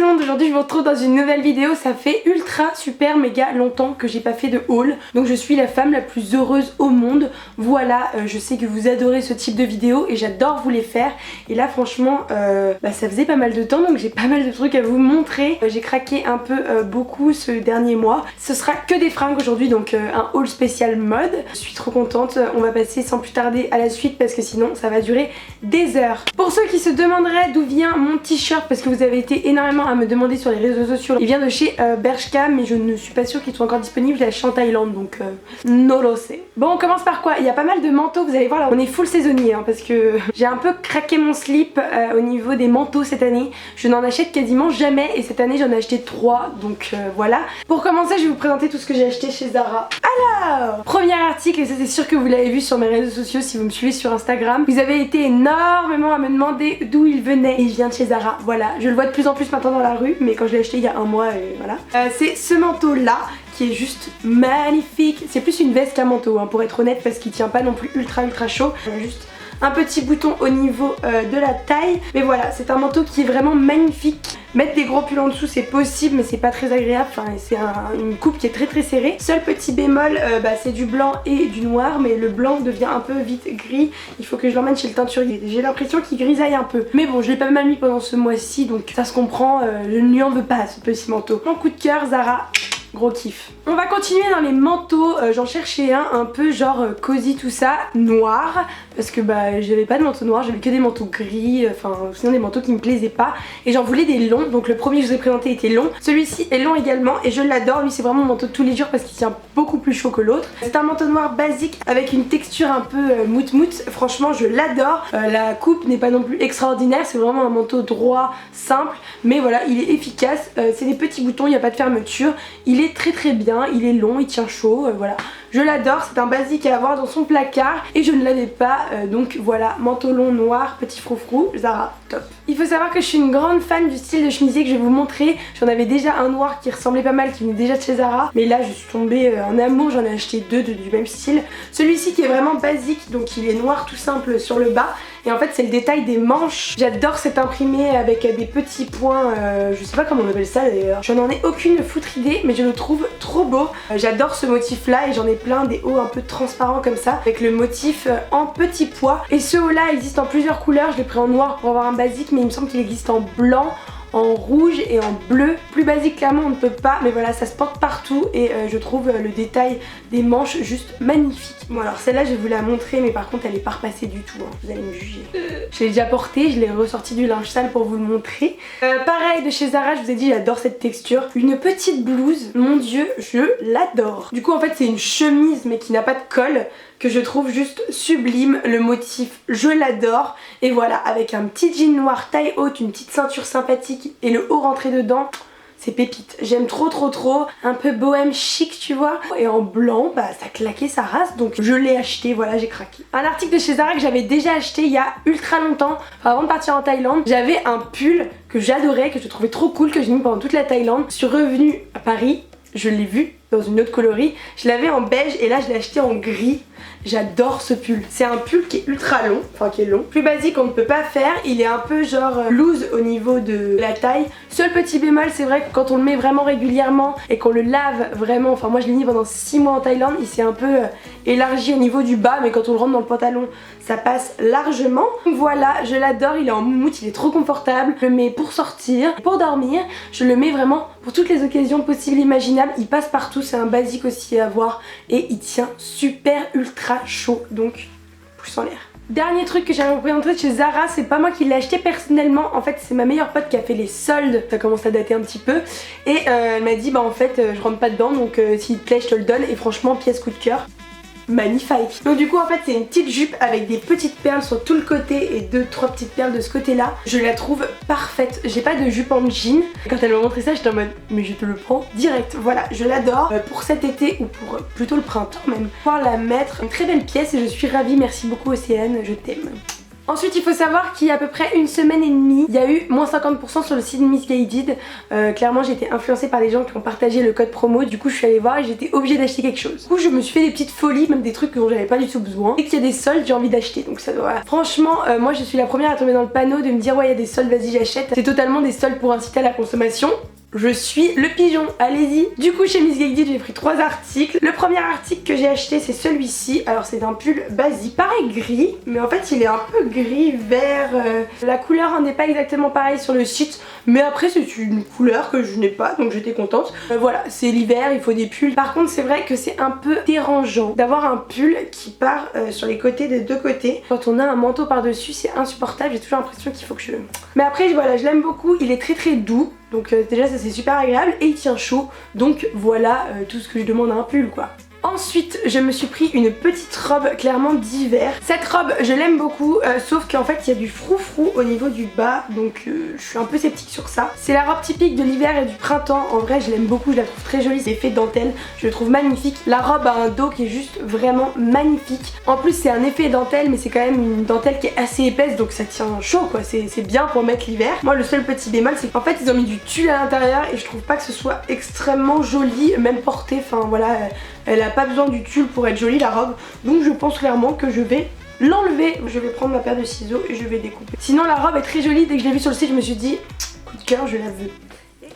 monde, aujourd'hui je vous retrouve dans une nouvelle vidéo. Ça fait ultra super méga longtemps que j'ai pas fait de haul, donc je suis la femme la plus heureuse au monde. Voilà, je sais que vous adorez ce type de vidéo et j'adore vous les faire. Et là franchement ça faisait pas mal de temps, donc j'ai pas mal de trucs à vous montrer. J'ai craqué un peu beaucoup ce dernier mois. Ce sera que des fringues aujourd'hui, donc un haul spécial mode. Je suis trop contente, on va passer sans plus tarder à la suite parce que sinon ça va durer des heures. Pour ceux qui se demanderaient d'où vient mon t-shirt, parce que vous avez été énormément à me demander sur les réseaux sociaux, il vient de chez Bershka, mais je ne suis pas sûre qu'il soit encore disponible. Je l'ai acheté en Thaïlande, donc no lo sé. Bon, on commence par quoi? Il y a pas mal de manteaux, vous allez voir là, on est full saisonnier hein, parce que j'ai un peu craqué mon slip au niveau des manteaux cette année. Je n'en achète quasiment jamais et cette année j'en ai acheté 3, donc voilà. Pour commencer, je vais vous présenter tout ce que j'ai acheté chez Zara. Alors, premier article, et ça c'est sûr que vous l'avez vu sur mes réseaux sociaux si vous me suivez sur Instagram. Vous avez été énormément à me demander d'où il venait et il vient de chez Zara. Voilà, je le vois de plus en plus maintenant dans la rue, mais quand je l'ai acheté il y a un mois, voilà. C'est ce manteau là qui est juste magnifique. C'est plus une veste qu'un manteau hein, pour être honnête, parce qu'il tient pas non plus ultra chaud. Il y a juste un petit bouton au niveau de la taille, mais voilà, c'est un manteau qui est vraiment magnifique. Mettre des gros pulls en dessous c'est possible, mais c'est pas très agréable, enfin, c'est une coupe qui est très serrée. Seul petit bémol, c'est du blanc et du noir, mais le blanc devient un peu vite gris. Il faut que je l'emmène chez le teinturier. J'ai l'impression qu'il grisaille un peu, mais bon, je l'ai pas mal mis pendant ce mois-ci, donc ça se comprend. Je ne lui en veux pas ce petit manteau. Mon coup de cœur, Zara. Gros kiff. On va continuer dans les manteaux. J'en cherchais un peu genre cosy tout ça, noir, parce que j'avais pas de manteau noir, j'avais que des manteaux gris, enfin sinon des manteaux qui me plaisaient pas, et j'en voulais des longs. Donc le premier que je vous ai présenté était long, celui-ci est long également et je l'adore. Lui c'est vraiment mon manteau de tous les jours parce qu'il tient beaucoup plus chaud que l'autre. C'est un manteau noir basique avec une texture un peu mout-mout. Franchement je l'adore. La coupe n'est pas non plus extraordinaire, c'est vraiment un manteau droit, simple, mais voilà, il est efficace. C'est des petits boutons, il n'y a pas de fermeture. Il est très bien, il est long, il tient chaud, voilà. Je l'adore, c'est un basique à avoir dans son placard et je ne l'avais pas, donc voilà, manteau long noir, petit froufrou, Zara, top. Il faut savoir que je suis une grande fan du style de chemisier que je vais vous montrer. J'en avais déjà un noir qui ressemblait pas mal, qui venait déjà de chez Zara, mais là je suis tombée en amour, j'en ai acheté deux du même style. Celui-ci qui est vraiment basique, donc il est noir tout simple sur le bas. Et en fait c'est le détail des manches. J'adore cet imprimé avec des petits points, je sais pas comment on appelle ça d'ailleurs. Je n'en ai aucune foutre idée, mais je le trouve trop beau. J'adore ce motif là et j'en ai plein des hauts un peu transparents comme ça, avec le motif en petits pois. Et ce haut là existe en plusieurs couleurs, je l'ai pris en noir pour avoir un basique, mais il me semble qu'il existe en blanc, en rouge et en bleu. Plus basique clairement on ne peut pas, mais voilà, ça se porte partout et je trouve le détail des manches juste magnifique. Bon alors celle-là je vais vous la montrer, mais par contre elle est pas repassée du tout hein. Vous allez me juger. Je l'ai déjà portée, je l'ai ressorti du linge sale pour vous le montrer. Pareil de chez Zara, je vous ai dit j'adore cette texture. Une petite blouse, mon dieu, je l'adore. Du coup en fait c'est une chemise mais qui n'a pas de col, que je trouve juste sublime. Le motif je l'adore, et voilà, avec un petit jean noir taille haute, une petite ceinture sympathique et le haut rentré dedans, c'est pépite. J'aime trop, un peu bohème chic tu vois. Et en blanc, ça claquait sa race, donc je l'ai acheté, voilà, j'ai craqué. Un article de chez Zara que j'avais déjà acheté il y a ultra longtemps, enfin, avant de partir en Thaïlande. J'avais un pull que j'adorais, que je trouvais trop cool, que j'ai mis pendant toute la Thaïlande. Je suis revenue à Paris, je l'ai vu dans une autre coloris, je l'avais en beige et là je l'ai acheté en gris. J'adore ce pull. C'est un pull qui est ultra long, enfin qui est long. Plus basique on ne peut pas faire, il est un peu genre loose au niveau de la taille. Seul petit bémol, c'est vrai que quand on le met vraiment régulièrement et qu'on le lave vraiment, enfin moi je l'ai mis pendant 6 mois en Thaïlande, il s'est un peu élargi au niveau du bas, mais quand on le rentre dans le pantalon ça passe largement. Donc voilà, je l'adore, il est en moumoute, il est trop confortable. Je le mets pour sortir, pour dormir, je le mets vraiment pour toutes les occasions possibles et imaginables. Il passe partout, c'est un basique aussi à avoir et il tient super ultra chaud, donc pouce en l'air. Dernier truc que j'avais représenté de chez Zara, c'est pas moi qui l'ai acheté personnellement, en fait c'est ma meilleure pote qui a fait les soldes, ça commence à dater un petit peu, et elle m'a dit en fait je rentre pas dedans, donc s'il te plaît je te le donne, et franchement pièce coup de cœur. Magnifique. Donc du coup en fait c'est une petite jupe avec des petites perles sur tout le côté et 2-3 petites perles de ce côté là. Je la trouve parfaite. J'ai pas de jupe en jean. Quand elle m'a montré ça j'étais en mode mais je te le prends direct. Voilà, je l'adore pour cet été ou pour plutôt le printemps même. Pouvoir la mettre, une très belle pièce et je suis ravie. Merci beaucoup Océane, je t'aime. Ensuite il faut savoir qu'il y a à peu près une semaine et demie, il y a eu moins 50% sur le site Missguided. Clairement j'ai été influencée par les gens qui ont partagé le code promo, du coup je suis allée voir et j'étais obligée d'acheter quelque chose. Du coup je me suis fait des petites folies, même des trucs dont j'avais pas du tout besoin. Et qu'il y a des soldes, j'ai envie d'acheter, donc ça doit... Franchement moi je suis la première à tomber dans le panneau de me dire ouais il y a des soldes, vas-y j'achète. C'est totalement des soldes pour inciter à la consommation. Je suis le pigeon, allez-y. Du coup chez Missguided j'ai pris 3 articles. Le premier article que j'ai acheté c'est celui-ci. Alors c'est un pull basique, pareil gris, mais en fait il est un peu gris, vert. La couleur n'est pas exactement pareille sur le site, mais après c'est une couleur que je n'ai pas, donc j'étais contente. Voilà, c'est l'hiver, il faut des pulls. Par contre c'est vrai que c'est un peu dérangeant d'avoir un pull qui part sur les côtés des deux côtés. Quand on a un manteau par dessus c'est insupportable, j'ai toujours l'impression qu'il faut que je... Mais après voilà, je l'aime beaucoup, il est très doux. Donc déjà ça c'est super agréable et il tient chaud. Donc voilà tout ce que je demande à un pull quoi. Ensuite je me suis pris une petite robe clairement d'hiver. Cette robe je l'aime beaucoup sauf qu'en fait il y a du froufrou au niveau du bas, donc je suis un peu sceptique sur ça. C'est la robe typique de l'hiver et du printemps. En vrai je l'aime beaucoup, je la trouve très jolie, c'est fait de dentelle, je le trouve magnifique. La robe a un dos qui est juste vraiment magnifique. En plus c'est un effet dentelle mais c'est quand même une dentelle qui est assez épaisse, donc ça tient chaud quoi, c'est bien pour mettre l'hiver. Moi le seul petit bémol c'est qu'en fait ils ont mis du tulle à l'intérieur et je trouve pas que ce soit extrêmement joli, même porté, enfin voilà, elle a pas besoin du tulle pour être jolie la robe, donc je pense clairement que je vais l'enlever. Je vais prendre ma paire de ciseaux et je vais découper. Sinon la robe est très jolie, dès que je l'ai vue sur le site je me suis dit coup de cœur, je la veux.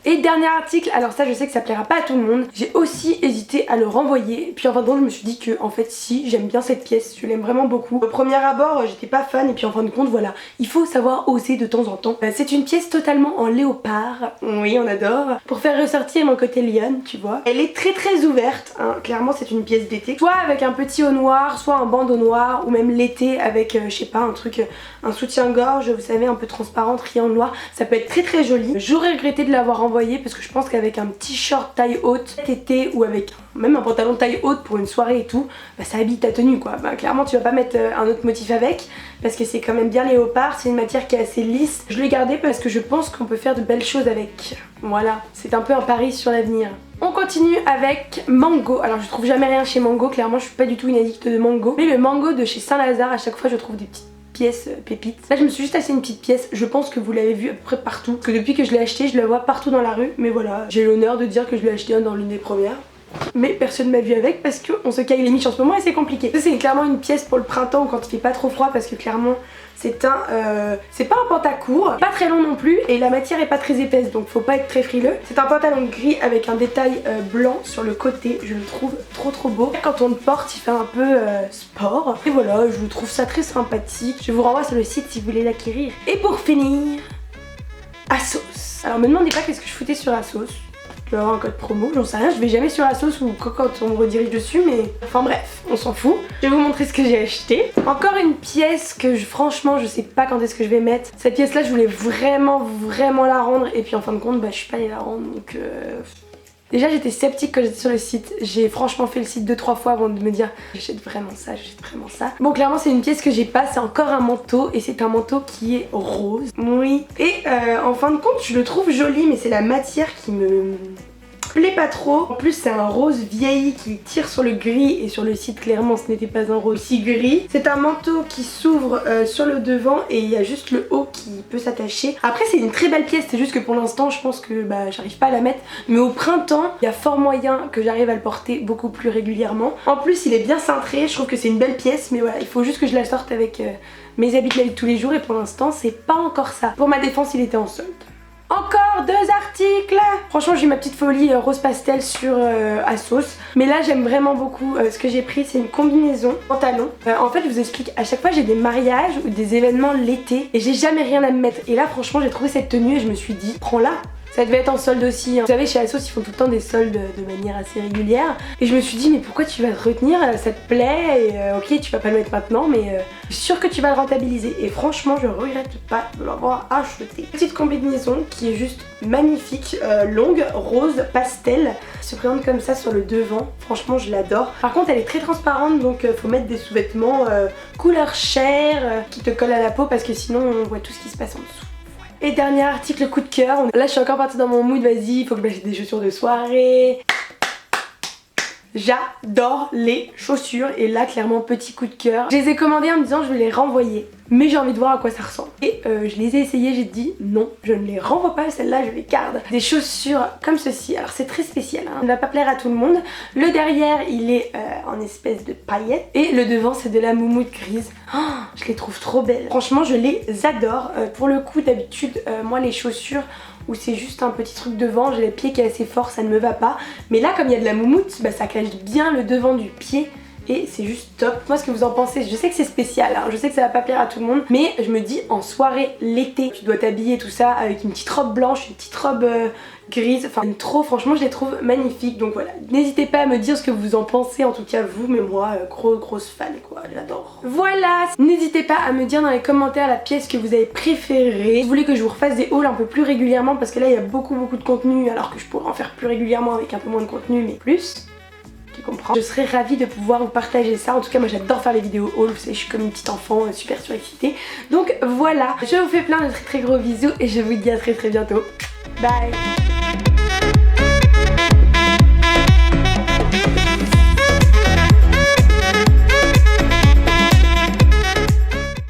Et dernier article, alors ça je sais que ça plaira pas à tout le monde, j'ai aussi hésité à le renvoyer, puis en fin de compte je me suis dit que en fait si, j'aime bien cette pièce, je l'aime vraiment beaucoup. Au premier abord j'étais pas fan et puis en fin de compte voilà, il faut savoir oser de temps en temps. C'est une pièce totalement en léopard, oui on adore, pour faire ressortir mon côté lion tu vois. Elle est très ouverte, hein. Clairement c'est une pièce d'été, soit avec un petit haut noir, soit un bandeau noir, ou même l'été avec je sais pas un truc, un soutien-gorge, vous savez un peu transparent, triangle noir, ça peut être très joli. J'aurais regretté de l'avoir renvoyé parce que je pense qu'avec un petit short taille haute cet été ou avec même un pantalon taille haute pour une soirée et tout, bah ça habille ta tenue quoi. Bah clairement tu vas pas mettre un autre motif avec parce que c'est quand même bien léopard, c'est une matière qui est assez lisse. Je l'ai gardé parce que je pense qu'on peut faire de belles choses avec. Voilà, c'est un peu un pari sur l'avenir. On continue avec Mango. Alors je trouve jamais rien chez Mango, clairement je suis pas du tout une addict de Mango. Mais le Mango de chez Saint-Lazare, à chaque fois je trouve des petites pièces pépites. Là je me suis juste acheté une petite pièce, je pense que vous l'avez vu à peu près partout, que depuis que je l'ai acheté je la vois partout dans la rue, mais voilà, j'ai l'honneur de dire que je l'ai acheté dans l'une des premières. Mais personne m'a vu avec parce qu'on se caille les miches en ce moment et c'est compliqué. C'est clairement une pièce pour le printemps quand il fait pas trop froid parce que clairement c'est un c'est pas un pantacourt, pas très long non plus et la matière est pas très épaisse donc faut pas être très frileux. C'est un pantalon gris avec un détail blanc sur le côté, je le trouve trop beau. Quand on le porte il fait un peu sport et voilà, je trouve ça très sympathique. Je vous renvoie sur le site si vous voulez l'acquérir. Et pour finir, Asos. Alors me demandez pas qu'est-ce que je foutais sur Asos. Je vais avoir un code promo, j'en sais rien, je vais jamais sur Asos ou quand on me redirige dessus mais... Enfin bref, on s'en fout. Je vais vous montrer ce que j'ai acheté. Encore une pièce que franchement je sais pas quand est-ce que je vais mettre. Cette pièce là je voulais vraiment la rendre et puis en fin de compte bah je suis pas allée la rendre donc... Déjà j'étais sceptique quand j'étais sur le site, j'ai franchement fait le site 2-3 fois avant de me dire j'achète vraiment ça, j'achète vraiment ça. Bon clairement c'est une pièce que j'ai pas, c'est encore un manteau et c'est un manteau qui est rose. Oui. Et en fin de compte je le trouve joli mais c'est la matière qui me plaît pas trop. En plus c'est un rose vieilli qui tire sur le gris et sur le site clairement ce n'était pas un rose si gris. C'est un manteau qui s'ouvre sur le devant et il y a juste le haut qui peut s'attacher. Après c'est une très belle pièce, c'est juste que pour l'instant je pense que bah j'arrive pas à la mettre. Mais au printemps il y a fort moyen que j'arrive à le porter beaucoup plus régulièrement. En plus il est bien cintré, je trouve que c'est une belle pièce mais voilà il faut juste que je la sorte avec mes habits de la vie de tous les jours et pour l'instant c'est pas encore ça. Pour ma défense il était en solde. Encore 2 articles. Franchement j'ai eu ma petite folie rose pastel sur Asos. Mais là j'aime vraiment beaucoup ce que j'ai pris, c'est une combinaison pantalon. En fait je vous explique, à chaque fois j'ai des mariages ou des événements l'été et j'ai jamais rien à me mettre. Et là franchement j'ai trouvé cette tenue et je me suis dit prends-la. Ça devait être en solde aussi, hein. Vous savez chez Asos ils font tout le temps des soldes de manière assez régulière. Et je me suis dit mais pourquoi tu vas te retenir, ça te plaît et ok tu vas pas le mettre maintenant mais je suis sûre que tu vas le rentabiliser. Et franchement je regrette pas de l'avoir acheté. Petite combinaison qui est juste magnifique, longue, rose, pastel. Elle se présente comme ça sur le devant, franchement je l'adore. Par contre elle est très transparente donc faut mettre des sous-vêtements couleur chair qui te collent à la peau parce que sinon on voit tout ce qui se passe en dessous. Et dernier article coup de cœur, là je suis encore partie dans mon mood, vas-y, il faut que j'achète des chaussures de soirée. J'adore les chaussures et là clairement petit coup de cœur. Je les ai commandées en me disant je vais les renvoyer. mais j'ai envie de voir à quoi ça ressemble. Et je les ai essayées, j'ai dit non, je ne les renvoie pas, celles-là je les garde. Des chaussures comme ceci, alors c'est très spécial, hein. Ça ne va pas plaire à tout le monde. Le derrière il est en espèce de paillettes et le devant c'est de la moumoute grise. Oh, je les trouve trop belles. Franchement je les adore. Pour le coup d'habitude moi les chaussures où c'est juste un petit truc devant, j'ai les pieds qui est assez fort, ça ne me va pas. Mais là comme il y a de la moumoute, bah, ça cache bien le devant du pied. Et c'est juste top. Moi ce que vous en pensez, je sais que c'est spécial, hein. Je sais que ça va pas plaire à tout le monde, mais je me dis en soirée, l'été, tu dois t'habiller tout ça avec une petite robe blanche, une petite robe grise, enfin trop, franchement je les trouve magnifiques. Donc voilà, n'hésitez pas à me dire ce que vous en pensez, en tout cas vous, mais moi grosse fan quoi, j'adore. Voilà, n'hésitez pas à me dire dans les commentaires la pièce que vous avez préférée. Vous voulez que je vous refasse des hauls un peu plus régulièrement parce que là il y a beaucoup de contenu alors que je pourrais en faire plus régulièrement avec un peu moins de contenu mais plus. Je serais ravie de pouvoir vous partager ça. En tout cas moi j'adore faire les vidéos haul, vous savez je suis comme une petite enfant super surexcitée. Donc voilà, je vous fais plein de très gros bisous et je vous dis à très bientôt. Bye.